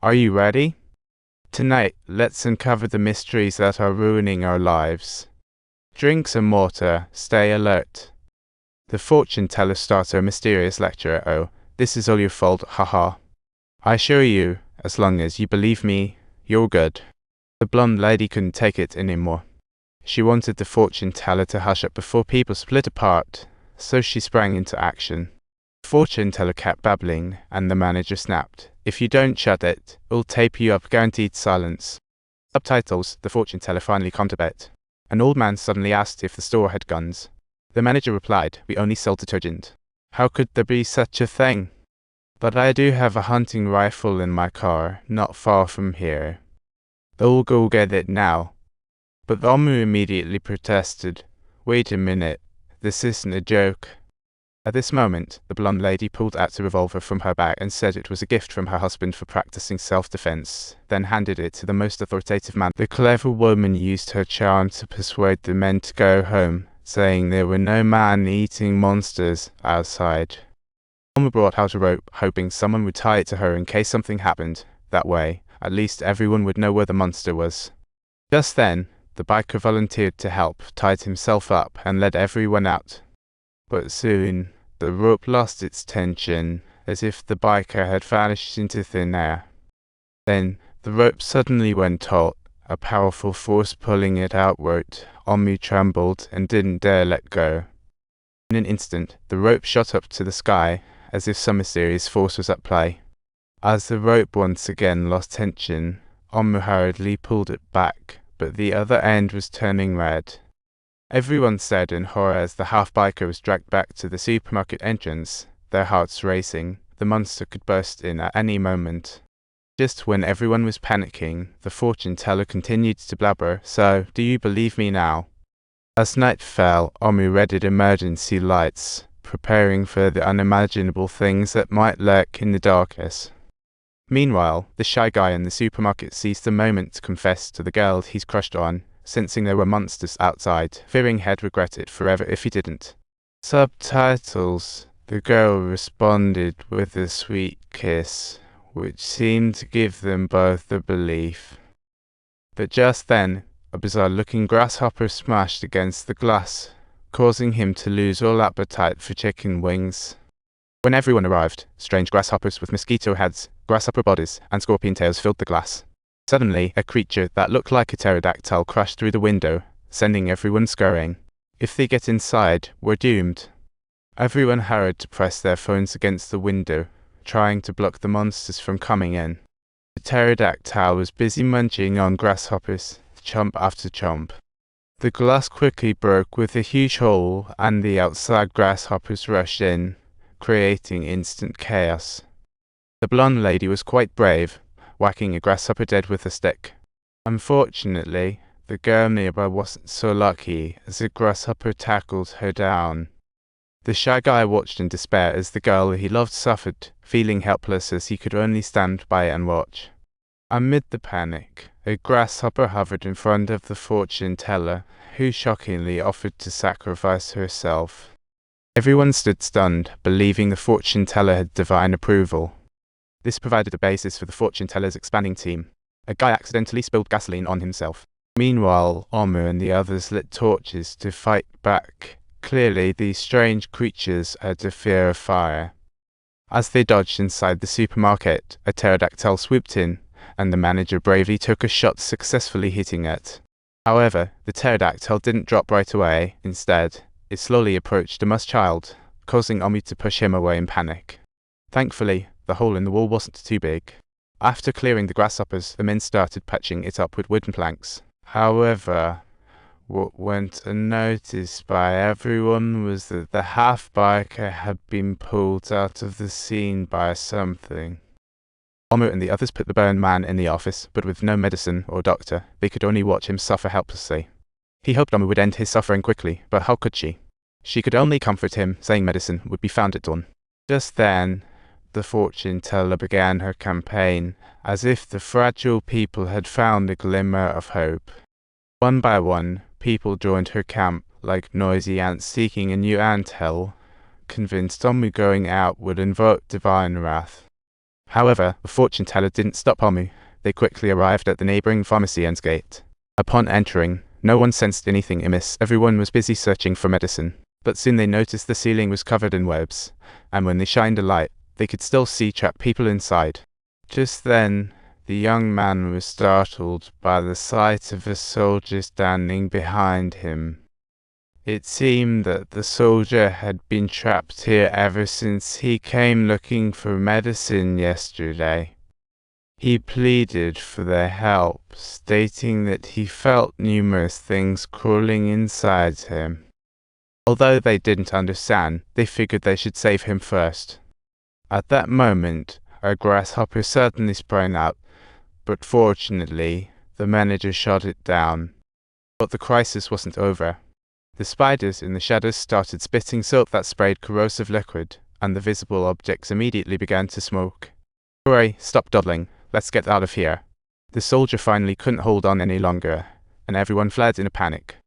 Are you ready? Tonight, let's uncover the mysteries that are ruining our lives. Drink some water, stay alert. The fortune teller starts her mysterious lecture. Oh, this is all your fault, haha. I assure you, as long as you believe me, you're good. The blonde lady couldn't take it anymore. She wanted the fortune teller to hush up before people split apart, so she sprang into action. The fortune teller kept babbling, and the manager snapped. If you don't shut it, we'll tape you up, guaranteed silence. Subtitles. The fortune teller finally calmed a bit. An old man suddenly asked if the store had guns. The manager replied, we only sell detergent. How could there be such a thing? But I do have a hunting rifle in my car, not far from here. They'll go get it now. But the Omu immediately protested. Wait a minute, this isn't a joke. At this moment, the blonde lady pulled out a revolver from her bag and said it was a gift from her husband for practicing self-defense, then handed it to the most authoritative man. The clever woman used her charm to persuade the men to go home, saying there were no man-eating monsters outside. Omu brought out a rope, hoping someone would tie it to her in case something happened. That way, at least everyone would know where the monster was. Just then, the biker volunteered to help, tied himself up, and led everyone out. But soon, the rope lost its tension, as if the biker had vanished into thin air. Then, the rope suddenly went taut, a powerful force pulling it outward. Omu trembled and didn't dare let go. In an instant, the rope shot up to the sky, as if some mysterious force was at play. As the rope once again lost tension, Omu hurriedly pulled it back, but the other end was turning red. Everyone stared in horror as the half-biker was dragged back to the supermarket entrance, their hearts racing. The monster could burst in at any moment. Just when everyone was panicking, the fortune teller continued to blabber, so, do you believe me now? As night fell, Omu readied emergency lights, preparing for the unimaginable things that might lurk in the darkness. Meanwhile, the shy guy in the supermarket seized the moment to confess to the girl he's crushed on, sensing there were monsters outside, fearing he'd regret it forever if he didn't. Subtitles. The girl responded with a sweet kiss, which seemed to give them both the belief. But just then, a bizarre-looking grasshopper smashed against the glass, causing him to lose all appetite for chicken wings. When everyone arrived, strange grasshoppers with mosquito heads, grasshopper bodies, and scorpion tails filled the glass. Suddenly, a creature that looked like a pterodactyl crashed through the window, sending everyone scurrying. If they get inside, we're doomed. Everyone hurried to press their phones against the window, trying to block the monsters from coming in. The pterodactyl was busy munching on grasshoppers, chomp after chomp. The glass quickly broke with a huge hole, and the outside grasshoppers rushed in, creating instant chaos. The blonde lady was quite brave, whacking a grasshopper dead with a stick. Unfortunately, the girl nearby wasn't so lucky, as a grasshopper tackled her down. The shy guy watched in despair as the girl he loved suffered, feeling helpless as he could only stand by and watch. Amid the panic, a grasshopper hovered in front of the fortune teller, who shockingly offered to sacrifice herself. Everyone stood stunned, believing the fortune teller had divine approval. This provided a basis for the fortune teller's expanding team. A guy accidentally spilled gasoline on himself. Meanwhile, Omu and the others lit torches to fight back. Clearly, these strange creatures had a fear of fire. As they dodged inside the supermarket, a pterodactyl swooped in, and the manager bravely took a shot, successfully hitting it. However, the pterodactyl didn't drop right away. Instead, it slowly approached the musk child, causing Omu to push him away in panic. Thankfully, the hole in the wall wasn't too big. After clearing the grasshoppers, the men started patching it up with wooden planks. However, what went unnoticed by everyone was that the half-biker had been pulled out of the scene by something. Omu and the others put the burned man in the office, but with no medicine or doctor, they could only watch him suffer helplessly. He hoped Omu would end his suffering quickly, but how could she? She could only comfort him, saying medicine would be found at dawn. Just then, the fortune teller began her campaign, as if the fragile people had found a glimmer of hope. One by one, people joined her camp, like noisy ants seeking a new anthill, convinced Omu going out would invoke divine wrath. However, the fortune teller didn't stop Homu. They quickly arrived at the neighboring pharmacy and gate. Upon entering, no one sensed anything amiss. Everyone was busy searching for medicine. But soon they noticed the ceiling was covered in webs, and when they shined a light, they could still see trapped people inside. Just then, the young man was startled by the sight of a soldier standing behind him. It seemed that the soldier had been trapped here ever since he came looking for medicine yesterday. He pleaded for their help, stating that he felt numerous things crawling inside him. Although they didn't understand, they figured they should save him first. At that moment, a grasshopper suddenly sprang out, but fortunately, the manager shot it down. But the crisis wasn't over. The spiders in the shadows started spitting soap that sprayed corrosive liquid, and the visible objects immediately began to smoke. Hooray, stop dawdling, let's get out of here. The soldier finally couldn't hold on any longer, and everyone fled in a panic.